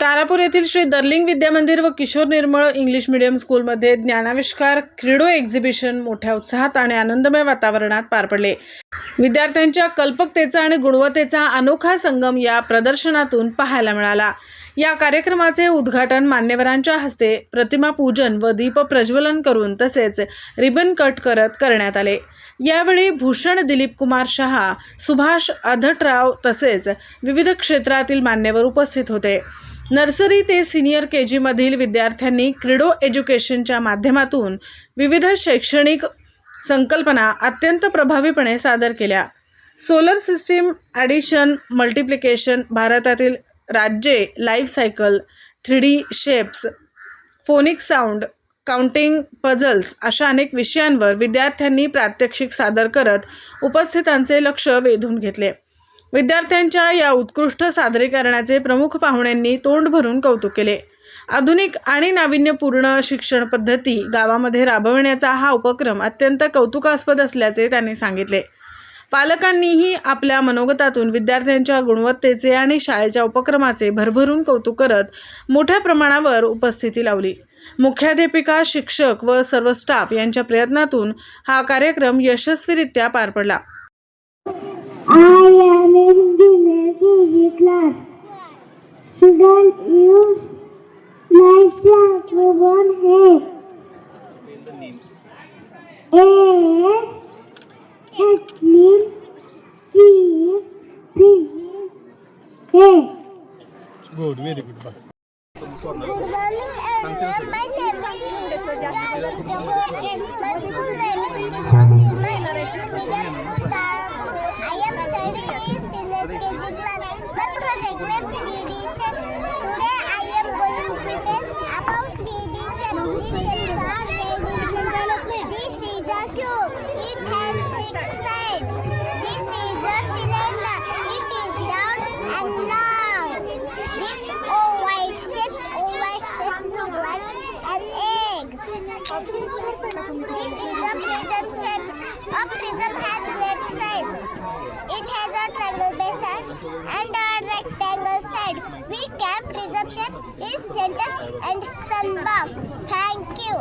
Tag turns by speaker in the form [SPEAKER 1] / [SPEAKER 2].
[SPEAKER 1] तारापूर येथील श्री दर्लिंग विद्या मंदिर व किशोर निर्मळ इंग्लिश मीडियम स्कूलमध्ये ज्ञानाविष्कार क्रीडो एक्झिबिशन मोठ्या उत्साहात आणि आनंदमय वातावरणात पार पडले। विद्यार्थ्यांच्या कल्पकतेचा आणि गुणवत्तेचा अनोखा संगम या प्रदर्शनातून पाहायला मिळाला। या कार्यक्रमाचे उद्घाटन मान्यवरांच्या हस्ते प्रतिमा पूजन व दीप प्रज्वलन करून तसेच रिबन कट करण्यात आले। यावेळी भूषण दिलीप कुमार शहा, सुभाष अधटराव तसेच विविध क्षेत्रातील मान्यवर उपस्थित होते। नर्सरी ते सीनियर केजी मधील विद्यार्थ्यांनी क्रीडो एज्युकेशनच्या माध्यमातून विविध शैक्षणिक संकल्पना अत्यंत प्रभावीपणे सादर केल्या। सोलर सिस्टीम ॲडिशन, मल्टिप्लिकेशन, भारतातील राज्ये, life cycle, 3D shapes, phonic sound, counting, puzzles अशा अनेक विषयांवर विद्यार्थ्यांनी प्रात्यक्षिक सादर करत उपस्थितांचे लक्ष वेधून घेतले। विद्यार्थ्यांच्या या उत्कृष्ट सादरीकरणाचे प्रमुख पाहुण्यांनी तोंड भरून कौतुक केले। आधुनिक आणि नाविन्यपूर्ण शिक्षण पद्धती गावामध्ये राबविण्याचा हा उपक्रम अत्यंत कौतुकास्पद असल्याचे त्यांनी सांगितले। पालकांनीही आपल्या मनोगतातून विद्यार्थ्यांच्या गुणवत्तेचे आणि शाळेच्या उपक्रमाचे भरभरून कौतुक करत मोठ्या प्रमाणावर उपस्थिती लावली। मुख्याध्यापिका, शिक्षक व सर्व स्टाफ यांच्या प्रयत्नातून हा कार्यक्रम यशस्वीरित्या पार पडला।
[SPEAKER 2] I am in the KG class. Shouldn't you like to one head? A, H, G, P, head.
[SPEAKER 3] Good, very good.
[SPEAKER 2] Good morning everyone. My name is my school name is English Medium School. I am studying in senior KG class. My project name 3D shapes. Today I am going to present about 3D shapes. These shapes are very unique. This is a cube. It has 6 sides. This is a cylinder. It is round and long. This ovoid shape look like an egg. This is a prism shape. A prism has red side. It has a triangle base and a rectangle side. We can prism shapes is gentle and sunburn. Thank you.